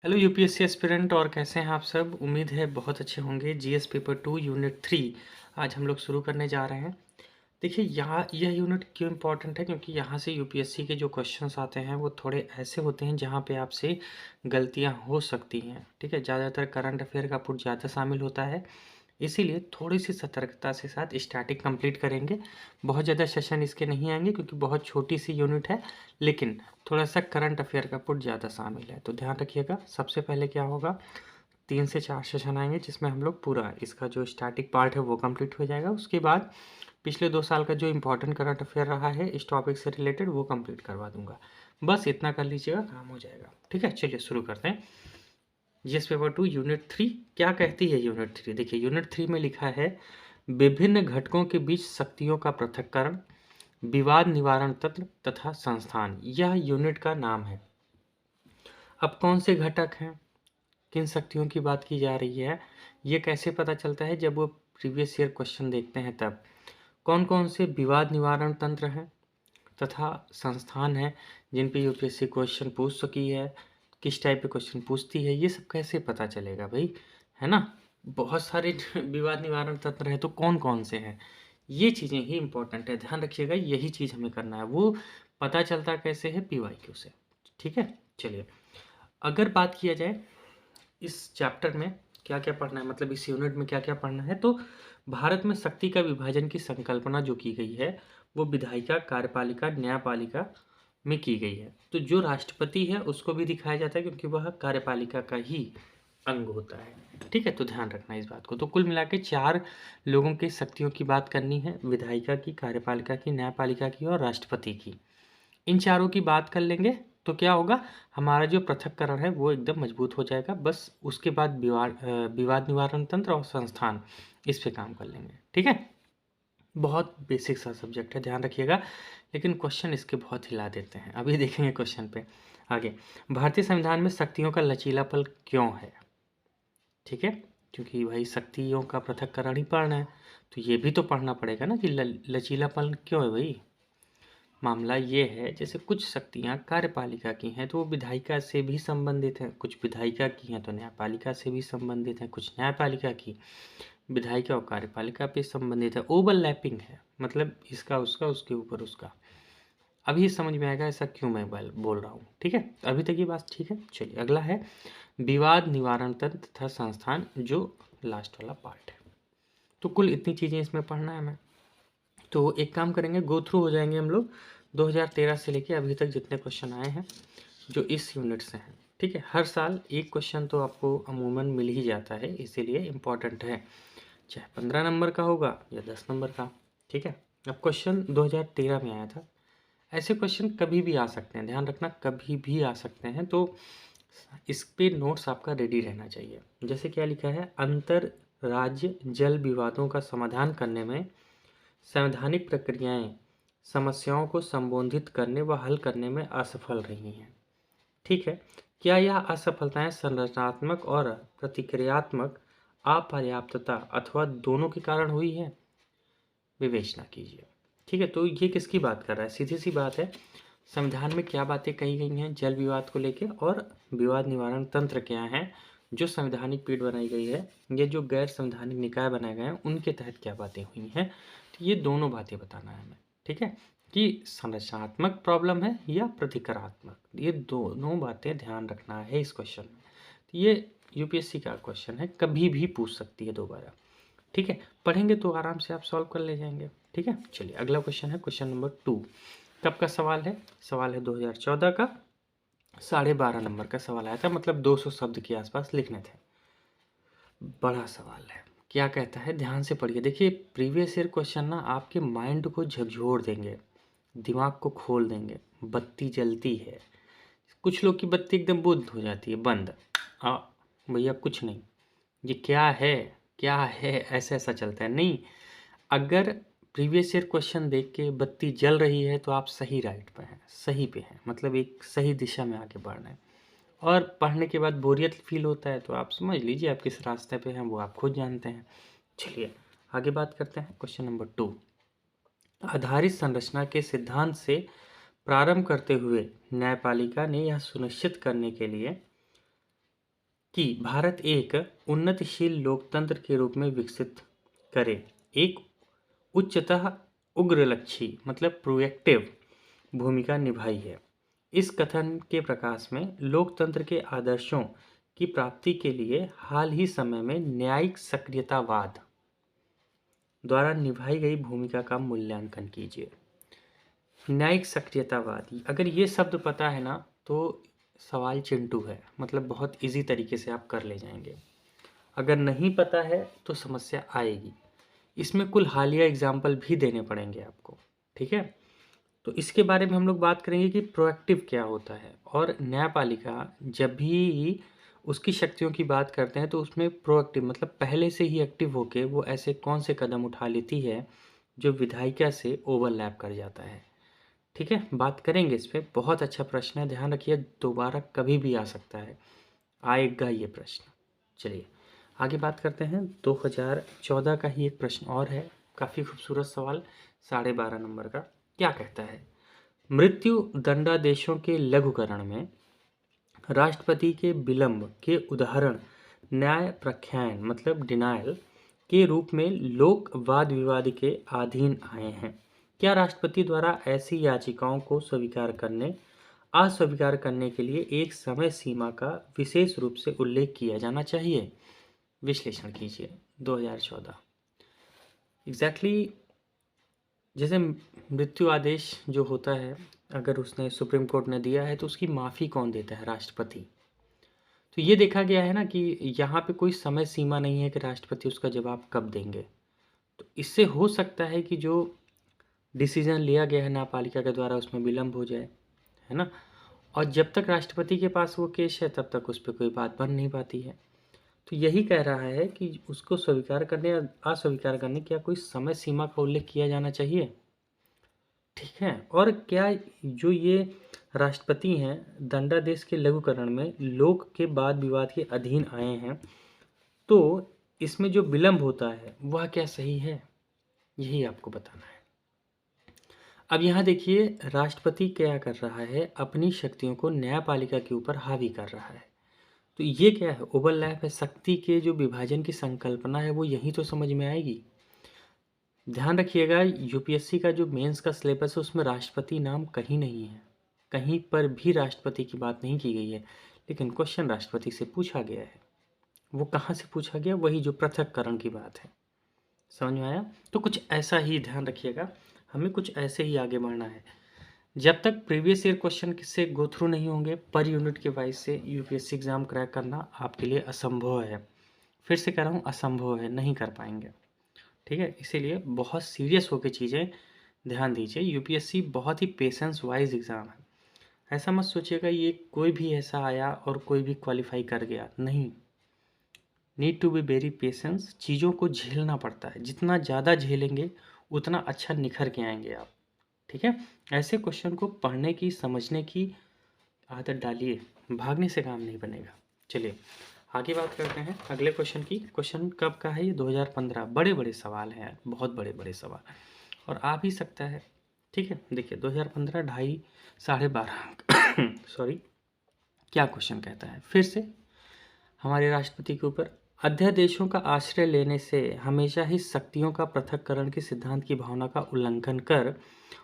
Hello UPSC aspirant. और कैसे हैं आप सब? उम्मीद है बहुत अच्छे होंगे। जीएस पेपर 2 यूनिट 3 आज हम लोग शुरू करने जा रहे हैं। देखिए, यहाँ यह यूनिट क्यों इम्पोर्टेंट है, क्योंकि यहाँ से यूपीएससी के जो क्वेश्चंस आते हैं वो थोड़े ऐसे होते हैं जहाँ पे आपसे गलतियाँ हो सकती हैं। ठीक है, ज़्यादातर करंट अफेयर का पुट ज़्यादा शामिल होता है, इसीलिए थोड़ी-सी सतर्कता से साथ स्टैटिक कंप्लीट करेंगे। बहुत ज़्यादा सेशन इसके नहीं आएँगे क्योंकि बहुत छोटी-सी यूनिट है, लेकिन थोड़ा-सा करंट अफेयर का पुट ज़्यादा शामिल है, तो ध्यान रखिएगा। सबसे पहले क्या होगा, 3 से 4 सेशन आएँगे जिसमें हम लोग पूरा इसका जो स्टैटिक पार्ट है वो कंप्लीट हो जाएगा। उसके बाद पिछले 2 साल का जो इम्पोर्टेंट करंट अफेयर रहा है इस टॉपिक से रिलेटेड वो कंप्लीट करवा दूँगा। बस इतना कर लीजिएगा, काम हो जाएगा। ठीक है, चलिए शुरू करते हैं। जीएस पेपर 2 यूनिट 3 क्या कहती है? यूनिट 3 देखिए, यूनिट 3 में लिखा है विभिन्न घटकों के बीच शक्तियों का पृथक्करण, विवाद निवारण तंत्र तथा संस्थान, यह यूनिट का नाम है। अब कौन से घटक हैं, किन शक्तियों की बात की जा रही है, ये कैसे पता चलता है? जब वो प्रीवियस ईयर क्वेश्चन देखते हैं तब। कौन कौन से विवाद निवारण तंत्र हैं तथा संस्थान हैं जिन पे यूपीएससी क्वेश्चन पूछ चुकी है, किस टाइप के क्वेश्चन पूछती है, ये सब कैसे पता चलेगा भाई, है ना? बहुत सारे विवाद निवारण तंत्र हैं, तो कौन कौन से हैं, ये चीज़ें ही इंपॉर्टेंट है। ध्यान रखिएगा, यही चीज़ हमें करना है। वो पता चलता कैसे है? पीवाईक्यू से। ठीक है, चलिए अगर बात किया जाए इस चैप्टर में क्या क्या पढ़ना है, मतलब इस यूनिट में क्या क्या पढ़ना है, तो भारत में शक्ति का विभाजन की संकल्पना जो की गई है वो विधायिका, कार्यपालिका, न्यायपालिका में की गई है। तो जो राष्ट्रपति है उसको भी दिखाया जाता है क्योंकि वह कार्यपालिका का ही अंग होता है। ठीक है, तो ध्यान रखना इस बात को। तो कुल मिला के 4 लोगों की शक्तियों की बात करनी है, विधायिका की, कार्यपालिका की, न्यायपालिका की और राष्ट्रपति की। इन चारों की बात कर लेंगे तो क्या होगा, हमारा जो पृथक्करण है वो एकदम मजबूत हो जाएगा। बस उसके बाद विवाद निवारण तंत्र और संस्थान, इस पे काम कर लेंगे। ठीक है, बहुत बेसिक सा सब्जेक्ट है, ध्यान रखिएगा, लेकिन क्वेश्चन इसके बहुत हिला देते हैं। अभी देखेंगे क्वेश्चन पे आगे। भारतीय संविधान में शक्तियों का लचीलापन क्यों है? ठीक है, क्योंकि भाई शक्तियों का पृथक्करण ही पढ़ना है, तो ये भी तो पढ़ना पड़ेगा ना कि लचीलापन क्यों है भाई। मामला ये है, जैसे कुछ शक्तियाँ कार्यपालिका की हैं तो वो विधायिका से भी संबंधित हैं, कुछ विधायिका की हैं तो न्यायपालिका से भी संबंधित हैं, कुछ न्यायपालिका की विधायिका और कार्यपालिका पे संबंधित है। ओवरलैपिंग है, मतलब इसका उसका, उसके ऊपर उसका। अभी समझ में आएगा ऐसा क्यों मैं बोल रहा हूँ। ठीक है, अभी तक ये बात ठीक है। चलिए अगला है विवाद निवारण तंत्र तथा संस्थान, जो लास्ट वाला पार्ट है। तो कुल इतनी चीज़ें इसमें पढ़ना है हमें। तो एक काम करेंगे, गो थ्रू हो जाएंगे हम लोग 2013 से लेके अभी तक जितने क्वेश्चन आए हैं जो इस यूनिट से हैं। ठीक है, हर साल एक क्वेश्चन तो आपको अमूमन मिल ही जाता है, इसीलिए इम्पॉर्टेंट है, चाहे 15 नंबर का होगा या 10 नंबर का। ठीक है, अब क्वेश्चन 2013 में आया था। ऐसे क्वेश्चन कभी भी आ सकते हैं, ध्यान रखना, कभी भी आ सकते हैं, तो इस पे नोट्स आपका रेडी रहना चाहिए। जैसे क्या लिखा है, अंतर राज्य जल विवादों का समाधान करने में संवैधानिक प्रक्रियाएं समस्याओं को संबोधित करने व हल करने में असफल रही हैं। ठीक है, क्या यह असफलताएं संरचनात्मक और प्रतिक्रियात्मक अपर्याप्तता अथवा दोनों के कारण हुई है? विवेचना कीजिए। ठीक है, तो ये किसकी बात कर रहा है? सीधी सी बात है, संविधान में क्या बातें कही गई हैं जल विवाद को लेकर, और विवाद निवारण तंत्र क्या है, जो संवैधानिक पीठ बनाई गई है या जो गैर संवैधानिक निकाय बनाए गए हैं उनके तहत क्या बातें हुई हैं। तो ये दोनों बातें बताना है हमें। ठीक है, कि संरचनात्मक प्रॉब्लम है या प्रतिकारात्मक, ये दोनों बातें ध्यान रखना है इस क्वेश्चन में। तो ये यूपीएससी का क्वेश्चन है, कभी भी पूछ सकती है दोबारा। ठीक है, पढ़ेंगे तो आराम से आप सॉल्व कर ले जाएंगे। ठीक है, चलिए अगला क्वेश्चन है क्वेश्चन नंबर 2। कब का सवाल है? सवाल है 2014 का, 12.5 नंबर का सवाल आया था, मतलब 200 शब्द के आसपास लिखने थे। बड़ा सवाल है, क्या कहता है, ध्यान से पढ़िए। देखिए, प्रीवियस ईयर क्वेश्चन ना आपके माइंड को झकझोर देंगे, दिमाग को खोल देंगे। बत्ती जलती है, कुछ लोग की बत्ती एकदम बुंद हो जाती है, बंद। आ भैया कुछ नहीं, ये क्या है, क्या है, ऐसा ऐसा चलता है नहीं। अगर प्रीवियस ईयर क्वेश्चन देख के बत्ती जल रही है तो आप सही राइट पे हैं, सही पे हैं, मतलब एक सही दिशा में आगे बढ़ रहे हैं। और पढ़ने के बाद बोरियत फील होता है तो आप समझ लीजिए आप किस रास्ते पे हैं, वो आप खुद जानते हैं। चलिए आगे बात करते हैं। क्वेश्चन नंबर 2, आधारित संरचना के सिद्धांत से प्रारंभ करते हुए न्यायपालिका ने यह सुनिश्चित करने के लिए कि भारत एक उन्नतिशील लोकतंत्र के रूप में विकसित करे, एक उच्चतः उग्रलक्षी मतलब प्रोएक्टिव भूमिका निभाई है। इस कथन के प्रकाश में लोकतंत्र के आदर्शों की प्राप्ति के लिए हाल ही समय में न्यायिक सक्रियतावाद द्वारा निभाई गई भूमिका का मूल्यांकन कीजिए। न्यायिक सक्रियतावाद, अगर ये शब्द पता है ना तो सवाल चिंटू है, मतलब बहुत इजी तरीके से आप कर ले जाएंगे। अगर नहीं पता है तो समस्या आएगी। इसमें कुल हालिया एग्जाम्पल भी देने पड़ेंगे आपको, ठीक है। तो इसके बारे में हम लोग बात करेंगे कि प्रोएक्टिव क्या होता है, और न्यायपालिका जब भी उसकी शक्तियों की बात करते हैं तो उसमें प्रोएक्टिव मतलब पहले से ही एक्टिव होके वो ऐसे कौन से कदम उठा लेती है जो विधायिका से ओवरलैप कर जाता है, ठीक है। बात करेंगे इस पर। बहुत अच्छा प्रश्न है, ध्यान रखिए, दोबारा कभी भी आ सकता है, आएगा ये प्रश्न। चलिए आगे बात करते हैं। 2014 का ही एक प्रश्न और है, काफ़ी खूबसूरत सवाल, 12.5 नंबर का। क्या कहता है? मृत्यु दंडादेशों के लघुकरण में राष्ट्रपति के विलंब के उदाहरण न्याय प्रख्यान मतलब डिनायल के रूप में लोक वाद विवाद के अधीन आए हैं। क्या राष्ट्रपति द्वारा ऐसी याचिकाओं को स्वीकार करने अस्वीकार करने के लिए एक समय सीमा का विशेष रूप से उल्लेख किया जाना चाहिए? विश्लेषण कीजिए। 2014 एग्जैक्टली जैसे मृत्यु आदेश जो होता है, अगर उसने सुप्रीम कोर्ट ने दिया है तो उसकी माफ़ी कौन देता है? राष्ट्रपति। तो ये देखा गया है ना कि यहाँ पे कोई समय सीमा नहीं है कि राष्ट्रपति उसका जवाब कब देंगे। तो इससे हो सकता है कि जो डिसीजन लिया गया है न्यायपालिका के द्वारा उसमें विलम्ब हो जाए, है ना। और जब तक राष्ट्रपति के पास वो केस है तब तक उस पर कोई बात बन नहीं पाती है। तो यही कह रहा है कि उसको स्वीकार करने या अस्वीकार करने क्या कोई समय सीमा का उल्लेख किया जाना चाहिए, ठीक है। और क्या जो ये राष्ट्रपति हैं दंडादेश के लघुकरण में लोक के वाद विवाद के अधीन आए हैं, तो इसमें जो विलम्ब होता है वह क्या सही है? यही आपको बताना है। अब यहाँ देखिए राष्ट्रपति क्या कर रहा है, अपनी शक्तियों को न्यायपालिका के ऊपर हावी कर रहा है। तो ये क्या है? ओवरलैप है। शक्ति के जो विभाजन की संकल्पना है वो यही तो समझ में आएगी। ध्यान रखिएगा यूपीएससी का जो मेंस का सिलेबस है उसमें राष्ट्रपति नाम कहीं नहीं है, कहीं पर भी राष्ट्रपति की बात नहीं की गई है, लेकिन क्वेश्चन राष्ट्रपति से पूछा गया है। वो कहाँ से पूछा गया? वही जो पृथक्करण की बात है। समझ में आया? तो कुछ ऐसा ही ध्यान रखिएगा, हमें कुछ ऐसे ही आगे बढ़ना है। जब तक प्रीवियस ईयर क्वेश्चन से गो थ्रू नहीं होंगे पर यूनिट के वाइज से यूपीएससी एग्ज़ाम क्रैक करना आपके लिए असंभव है। फिर से कह रहा हूँ असंभव है, नहीं कर पाएंगे, ठीक है। इसीलिए बहुत सीरियस होकर चीज़ें ध्यान दीजिए। यूपीएससी बहुत ही पेशेंस वाइज एग्ज़ाम है। ऐसा मत सोचिएगा ये कोई भी ऐसा आया और कोई भी क्वालिफाई कर गया, नहीं। Need to be very patience, चीज़ों को झेलना पड़ता है, जितना ज़्यादा झेलेंगे उतना अच्छा निखर के आएंगे आप, ठीक है। ऐसे क्वेश्चन को पढ़ने की समझने की आदत डालिए, भागने से काम नहीं बनेगा। चलिए आगे बात करते हैं अगले क्वेश्चन की। क्वेश्चन कब का है? ये 2015। बड़े बड़े सवाल हैं यार, बहुत बड़े बड़े सवाल, और आ भी सकता है, ठीक है। देखिए 2015 ढाई 12.5 सॉरी, क्या क्वेश्चन कहता है फिर से हमारे राष्ट्रपति के ऊपर? अध्यादेशों का आश्रय लेने से हमेशा ही शक्तियों का पृथक्करण के सिद्धांत की भावना का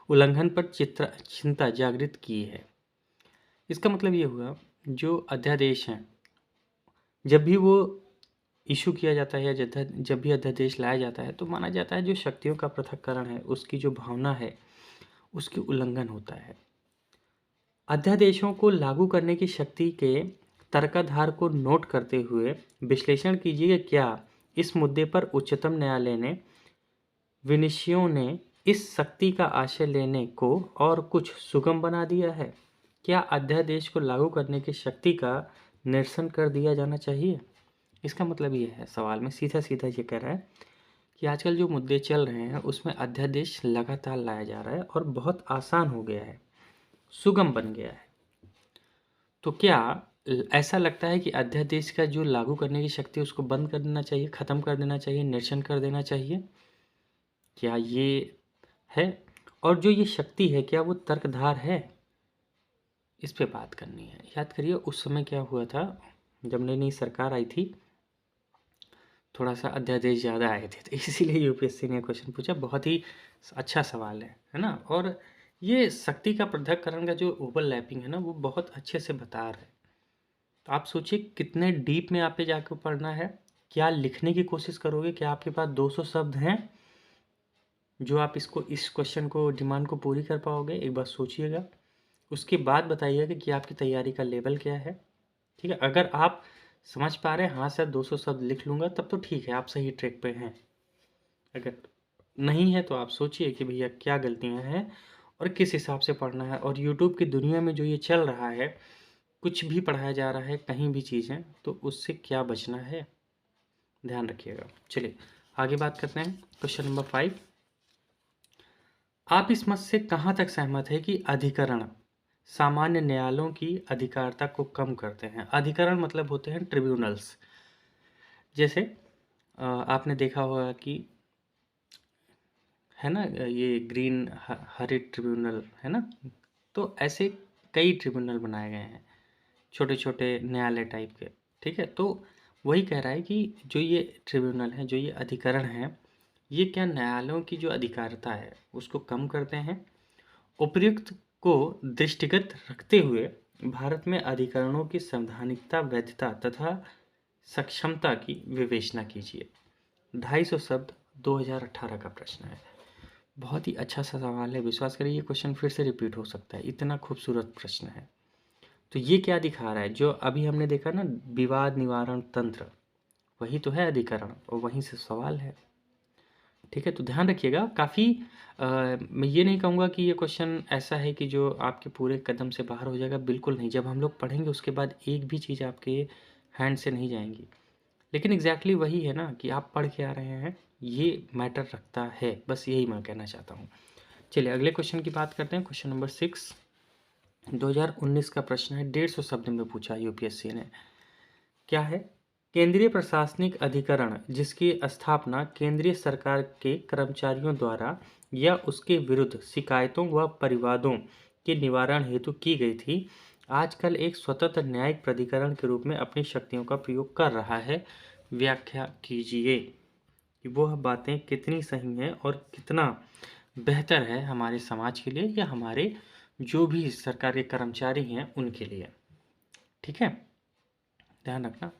उल्लंघन पर चिंता जागृत की है। इसका मतलब ये हुआ जो अध्यादेश हैं जब भी वो इशू किया जाता है या जब भी अध्यादेश लाया जाता है तो माना जाता है जो शक्तियों का पृथक्करण है उसकी जो भावना है उसकी उल्लंघन होता है। अध्यादेशों को लागू करने की शक्ति के तर्काधार को नोट करते हुए विश्लेषण कीजिए, क्या इस मुद्दे पर उच्चतम न्यायालय ने विनिश्चयों ने इस शक्ति का आश्रय लेने को और कुछ सुगम बना दिया है? क्या अध्यादेश को लागू करने की शक्ति का निरसन कर दिया जाना चाहिए? इसका मतलब ये है, सवाल में सीधा सीधा ये कह रहा है कि आजकल जो मुद्दे चल रहे हैं उसमें अध्यादेश लगातार लाया जा रहा है और बहुत आसान हो गया है, सुगम बन गया है। तो क्या ऐसा लगता है कि अध्यादेश का जो लागू करने की शक्ति है उसको बंद कर देना चाहिए, ख़त्म कर देना चाहिए, निरसन कर देना चाहिए? क्या ये है? और जो ये शक्ति है क्या वो तर्कधार है? इस पे बात करनी है। याद करिए उस समय क्या हुआ था, जब नई नई सरकार आई थी थोड़ा सा अध्यादेश ज़्यादा आए थे, तो इसीलिए यूपीएससी ने क्वेश्चन पूछा। बहुत ही अच्छा सवाल है ना। और ये शक्ति का पृथक्करण का जो ओवरलैपिंग है ना, वो बहुत अच्छे से बता रहा है। तो आप सोचिए कितने डीप में आप पे जाकर पढ़ना है। क्या लिखने की कोशिश करोगे? क्या आपके पास 200 शब्द हैं जो आप इस क्वेश्चन को डिमांड को पूरी कर पाओगे? एक बार सोचिएगा, उसके बाद बताइएगा कि आपकी तैयारी का लेवल क्या है। ठीक है, अगर आप समझ पा रहे हैं हाँ सर 200 शब्द लिख लूँगा, तब तो ठीक है, आप सही ट्रैक पे हैं। अगर नहीं है तो आप सोचिए कि भैया क्या गलतियाँ हैं और किस हिसाब से पढ़ना है। और यूट्यूब की दुनिया में जो ये चल रहा है, कुछ भी पढ़ाया जा रहा है, कहीं भी चीज़ें, तो उससे क्या बचना है, ध्यान रखिएगा। चलिए आगे बात करते हैं। क्वेश्चन नंबर 5, आप इस मत से कहाँ तक सहमत है कि अधिकरण सामान्य न्यायालयों की अधिकारिता को कम करते हैं? अधिकरण मतलब होते हैं ट्रिब्यूनल्स। जैसे आपने देखा होगा कि है ना, ये ग्रीन हरित ट्रिब्यूनल है ना, तो ऐसे कई ट्रिब्यूनल बनाए गए हैं, छोटे छोटे न्यायालय टाइप के। ठीक है, तो वही कह रहा है कि जो ये ट्रिब्यूनल है, जो ये अधिकरण है, ये क्या न्यायालयों की जो अधिकारिता है उसको कम करते हैं? उपर्युक्त को दृष्टिगत रखते हुए भारत में अधिकरणों की संवैधानिकता, वैधता तथा सक्षमता की विवेचना कीजिए। 250 शब्द, 2018 का प्रश्न है। बहुत ही अच्छा सा सवाल है, विश्वास करिए ये क्वेश्चन फिर से रिपीट हो सकता है, इतना खूबसूरत प्रश्न है। तो ये क्या दिखा रहा है? जो अभी हमने देखा ना, विवाद निवारण तंत्र, वही तो है अधिकरण, और वहीं से सवाल है। ठीक है, तो ध्यान रखिएगा। काफ़ी मैं ये नहीं कहूँगा कि ये क्वेश्चन ऐसा है कि जो आपके पूरे कदम से बाहर हो जाएगा, बिल्कुल नहीं। जब हम लोग पढ़ेंगे उसके बाद एक भी चीज़ आपके हैंड से नहीं जाएंगी, लेकिन एग्जैक्टली वही है ना कि आप पढ़ के आ रहे हैं, ये मैटर रखता है, बस यही मैं कहना चाहता हूँ। चलिए अगले क्वेश्चन की बात करते हैं। क्वेश्चन नंबर 6, 2019 का प्रश्न है, 150 शब्द में पूछा यूपीएससी ने। क्या है? केंद्रीय प्रशासनिक अधिकरण जिसकी स्थापना केंद्रीय सरकार के कर्मचारियों द्वारा या उसके विरुद्ध शिकायतों व परिवादों के निवारण हेतु की गई थी, आजकल एक स्वतंत्र न्यायिक प्राधिकरण के रूप में अपनी शक्तियों का प्रयोग कर रहा है। व्याख्या कीजिए कि वह बातें कितनी सही हैं और कितना बेहतर है हमारे समाज के लिए या हमारे जो भी सरकारी कर्मचारी हैं उनके लिए। ठीक है, ध्यान रखना।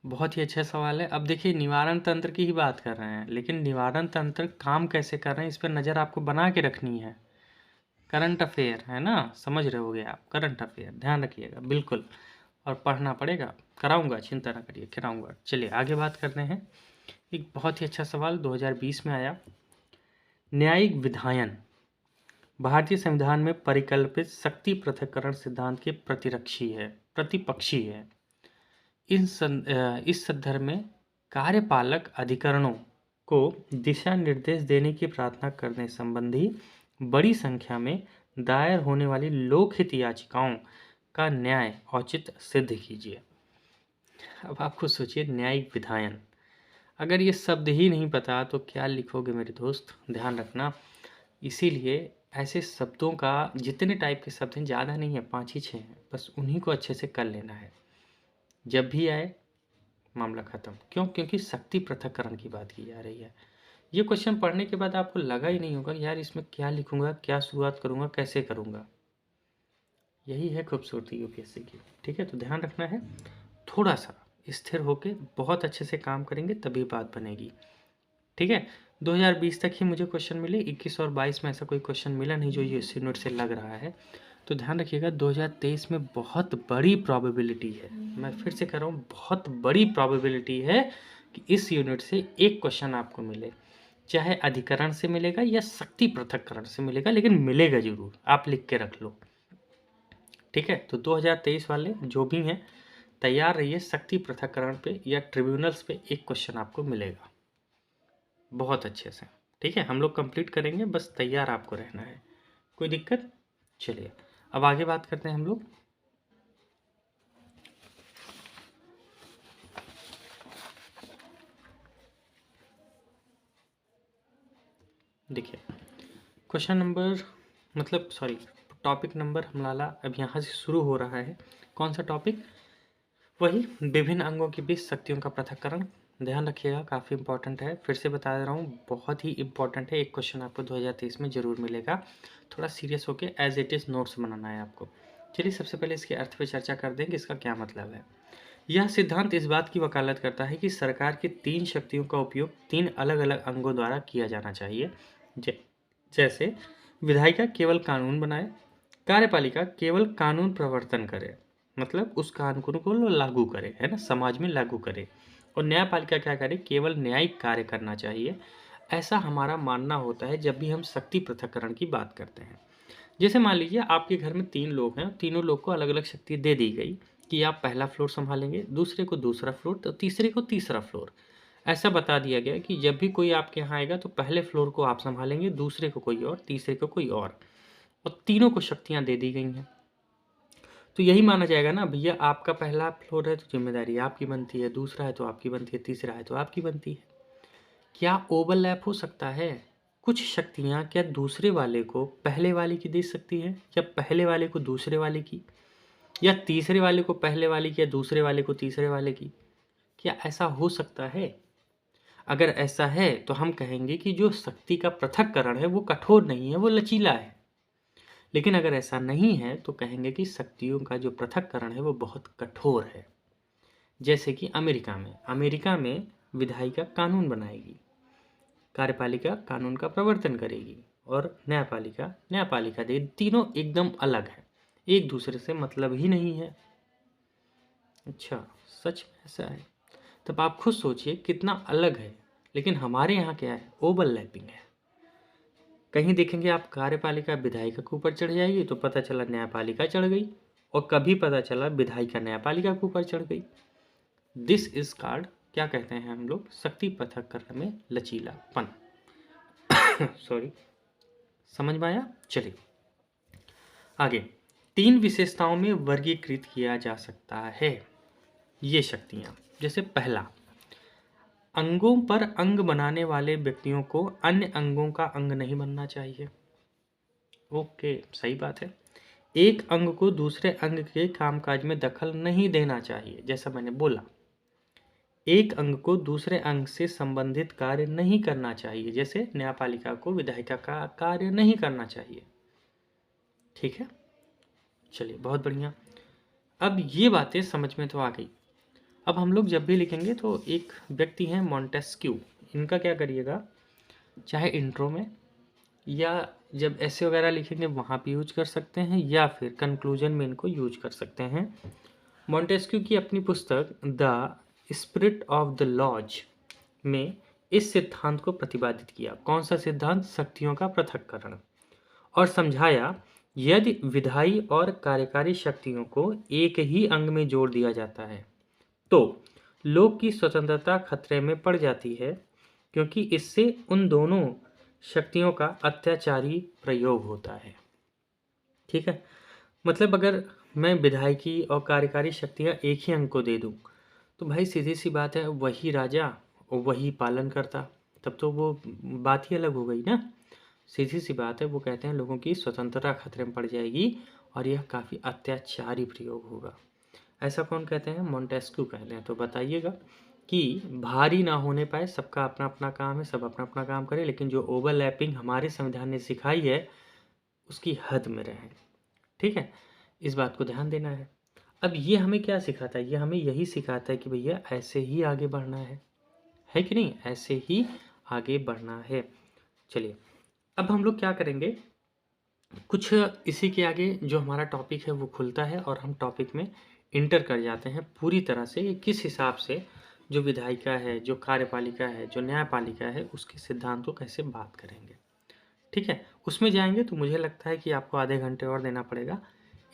बहुत ही अच्छा सवाल है। अब देखिए, निवारण तंत्र की ही बात कर रहे हैं, लेकिन निवारण तंत्र काम कैसे कर रहे हैं इस पर नज़र आपको बना के रखनी है। करंट अफेयर है ना, समझ रहे होगे आप, करंट अफेयर ध्यान रखिएगा बिल्कुल। और पढ़ना पड़ेगा, कराऊंगा, चिंता ना करिए, कराऊंगा। चलिए आगे बात करते हैं। एक बहुत ही अच्छा सवाल 2020 में आया। न्यायिक विधायन भारतीय संविधान में परिकल्पित शक्ति पृथक्करण सिद्धांत के प्रतिपक्षी है। इस संदर्भ में कार्यपालक अधिकरणों को दिशा निर्देश देने की प्रार्थना करने संबंधी बड़ी संख्या में दायर होने वाली लोकहित याचिकाओं का न्याय औचित्य सिद्ध कीजिए। अब आप खुद सोचिए, न्यायिक विधायन, अगर ये शब्द ही नहीं पता तो क्या लिखोगे मेरे दोस्त, ध्यान रखना। इसीलिए ऐसे शब्दों का, जितने टाइप के शब्द हैं ज़्यादा नहीं है, 5 ही 6 हैं, बस उन्हीं को अच्छे से कर लेना है। जब भी आए मामला ख़त्म। क्यों? क्योंकि शक्ति पृथक्करण की बात की जा रही है। ये क्वेश्चन पढ़ने के बाद आपको लगा ही नहीं होगा यार इसमें क्या लिखूंगा, क्या शुरुआत करूंगा, कैसे करूंगा। यही है खूबसूरती यूपीएससी की। ठीक है, तो ध्यान रखना है, थोड़ा सा स्थिर होके बहुत अच्छे से काम करेंगे तभी बात बनेगी। ठीक है, 2020 तक ही मुझे क्वेश्चन मिले, 21 और 22 में ऐसा कोई क्वेश्चन मिला नहीं जो ये यूनिट से लग रहा है। तो ध्यान रखिएगा 2023 में बहुत बड़ी प्रोबेबिलिटी है, मैं फिर से कह रहा हूँ, बहुत बड़ी प्रोबेबिलिटी है कि इस यूनिट से एक क्वेश्चन आपको मिले, चाहे अधिकरण से मिलेगा या शक्ति पृथक्करण से मिलेगा, लेकिन मिलेगा जरूर, आप लिख के रख लो। ठीक है, तो 2023 वाले जो भी हैं तैयार रहिए, शक्ति पृथक्करण पे या ट्रिब्यूनल्स पे एक क्वेश्चन आपको मिलेगा बहुत अच्छे से। ठीक है, हम लोग कंप्लीट करेंगे, बस तैयार आपको रहना है, कोई दिक्कत? चलिए अब आगे बात करते हैं हम लोग। देखिए क्वेश्चन नंबर, मतलब सॉरी, टॉपिक नंबर हमारा अब यहाँ से शुरू हो रहा है। कौन सा टॉपिक? वही विभिन्न अंगों के बीच शक्तियों का पृथक्करण, ध्यान रखिएगा, काफ़ी इंपॉर्टेंट है। फिर से बता दे रहा हूँ, बहुत ही इंपॉर्टेंट है। एक क्वेश्चन आपको 2023 में ज़रूर मिलेगा। थोड़ा सीरियस होके एज इट इज़ नोट्स बनाना है आपको। चलिए सबसे पहले इसके अर्थ पे चर्चा कर दें कि इसका क्या मतलब है। यह सिद्धांत इस बात की वकालत करता है कि सरकार की 3 शक्तियों का उपयोग 3 अलग-अलग अंगों द्वारा किया जाना चाहिए। जैसे विधायिका केवल कानून बनाए, कार्यपालिका केवल कानून प्रवर्तन करे, मतलब उस कानून को लागू करे, है ना, समाज में लागू करे, और न्यायपालिका क्या करे, केवल न्यायिक कार्य करना चाहिए। ऐसा हमारा मानना होता है जब भी हम शक्ति पृथक्करण की बात करते हैं। जैसे मान लीजिए आपके घर में 3 लोग हैं, तीनों लोग को अलग अलग शक्ति दे दी गई कि आप पहला फ्लोर संभालेंगे, दूसरे को दूसरा फ्लोर, तो तीसरे को तीसरा फ्लोर। ऐसा बता दिया गया कि जब भी कोई आपके यहाँ आएगा तो पहले फ्लोर को आप संभालेंगे, दूसरे को कोई और, तीसरे को कोई और तीनों को शक्तियाँ दे दी गई हैं। तो यही माना जाएगा ना भैया, आपका पहला फ्लोर है तो जिम्मेदारी आपकी बनती है, दूसरा है तो आपकी बनती है, तीसरा है तो आपकी बनती है। क्या ओवरलैप हो सकता है? कुछ शक्तियाँ क्या दूसरे वाले को पहले वाले की दे सकती है, या पहले वाले को दूसरे वाले की, या तीसरे वाले को पहले वाले की, या दूसरे वाले को तीसरे वाले की? क्या ऐसा हो सकता है? अगर ऐसा है तो हम कहेंगे कि जो शक्ति का पृथक्करण है वो कठोर नहीं है, वो लचीला है। लेकिन अगर ऐसा नहीं है तो कहेंगे कि शक्तियों का जो पृथक्करण है वो बहुत कठोर है। जैसे कि अमेरिका में विधायिका कानून बनाएगी, कार्यपालिका कानून का प्रवर्तन करेगी, और न्यायपालिका न्यायपालिका देगी। तीनों एकदम अलग है, एक दूसरे से मतलब ही नहीं है। अच्छा, सच में ऐसा है? तब आप खुद सोचिए कितना अलग है। लेकिन हमारे यहाँ क्या है, ओवरलैपिंग है। कहीं देखेंगे आप कार्यपालिका विधायिका के ऊपर चढ़ जाएगी तो पता चला न्यायपालिका चढ़ गई, और कभी पता चला विधायिका न्यायपालिका के ऊपर चढ़ गई। दिस इज कार्ड, क्या कहते हैं हम लोग, शक्ति पृथक्करण में लचीलापन। सॉरी, समझ में आया? चलिए आगे। 3 विशेषताओं में वर्गीकृत किया जा सकता है ये शक्तियां। जैसे पहला, अंगों पर अंग बनाने वाले व्यक्तियों को अन्य अंगों का अंग नहीं बनना चाहिए। ओके, सही बात है। एक अंग को दूसरे अंग के कामकाज में दखल नहीं देना चाहिए। जैसा मैंने बोला, एक अंग को दूसरे अंग से संबंधित कार्य नहीं करना चाहिए। जैसे न्यायपालिका को विधायिका का कार्य नहीं करना चाहिए। ठीक है, चलिए बहुत बढ़िया। अब ये बातें समझ में तो आ गई। अब हम लोग जब भी लिखेंगे तो एक व्यक्ति हैं मॉन्टेस्क्यू, इनका क्या करिएगा, चाहे इंट्रो में या जब ऐसे वगैरह लिखेंगे वहाँ पे यूज कर सकते हैं, या फिर कंक्लूजन में इनको यूज कर सकते हैं। मॉन्टेस्क्यू की अपनी पुस्तक the spirit of the laws में इस सिद्धांत को प्रतिपादित किया। कौन सा सिद्धांत? शक्तियों का पृथक्करण। और समझाया, यदि विधायी और कार्यकारी शक्तियों को एक ही अंग में जोड़ दिया जाता है तो लोक की स्वतंत्रता खतरे में पड़ जाती है, क्योंकि इससे उन दोनों शक्तियों का अत्याचारी प्रयोग होता है। ठीक है, मतलब अगर मैं विधायकी और कार्यकारी शक्तियाँ एक ही अंग को दे दूँ तो भाई सीधी सी बात है, वही राजा और वही पालन करता, तब तो वो बात ही अलग हो गई ना। सीधी सी बात है, वो कहते हैं लोगों की स्वतंत्रता खतरे में पड़ जाएगी और यह काफ़ी अत्याचारी प्रयोग होगा। ऐसा कौन कहते हैं? मॉन्टेस्क्यू कहते हैं। तो बताइएगा कि भारी ना होने पाए, सबका अपना अपना काम है, सब अपना अपना काम करें, लेकिन जो ओवरलैपिंग हमारे संविधान ने सिखाई है उसकी हद में रहें। ठीक है, इस बात को ध्यान देना है। अब ये हमें क्या सिखाता है? ये हमें यही सिखाता है कि भैया ऐसे ही आगे बढ़ना है कि नहीं? ऐसे ही आगे बढ़ना है। चलिए अब हम लोग क्या करेंगे, कुछ इसी के आगे जो हमारा टॉपिक है वो खुलता है और हम टॉपिक में इंटर कर जाते हैं पूरी तरह से। ये किस हिसाब से जो विधायिका है, जो कार्यपालिका है, जो न्यायपालिका है, उसके सिद्धांत को कैसे बात करेंगे। ठीक है, उसमें जाएंगे तो मुझे लगता है कि आपको आधे घंटे और देना पड़ेगा।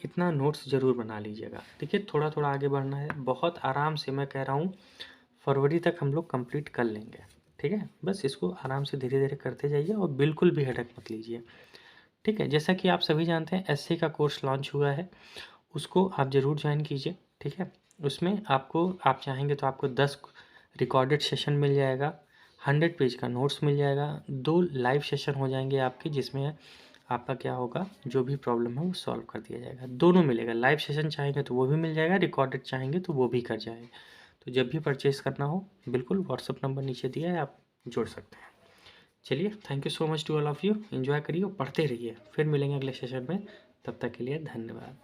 इतना नोट्स ज़रूर बना लीजिएगा। देखिए थोड़ा थोड़ा आगे बढ़ना है, बहुत आराम से, मैं कह रहा हूँ फरवरी तक हम लोग कंप्लीट कर लेंगे। ठीक है, बस इसको आराम से धीरे धीरे करते जाइए और बिल्कुल भी हेडक मत लीजिए। ठीक है, जैसा कि आप सभी जानते हैं एसए का कोर्स लॉन्च हुआ है, उसको आप ज़रूर ज्वाइन कीजिए। ठीक है, उसमें आपको, आप चाहेंगे तो आपको 10 रिकॉर्डेड सेशन मिल जाएगा, 100 पेज का नोट्स मिल जाएगा, 2 लाइव सेशन हो जाएंगे आपके, जिसमें आपका क्या होगा, जो भी प्रॉब्लम है वो सॉल्व कर दिया जाएगा। दोनों मिलेगा, लाइव सेशन चाहेंगे तो वो भी मिल जाएगा, रिकॉर्डेड चाहेंगे तो वो भी कर जाएगा। तो जब भी परचेज़ करना हो बिल्कुल व्हाट्सअप नंबर नीचे दिया है, आप जुड़ सकते हैं। चलिए, thank you so much to all of you. Enjoy करिए और पढ़ते रहिए। फिर मिलेंगे अगले सेशन में, तब तक के लिए धन्यवाद।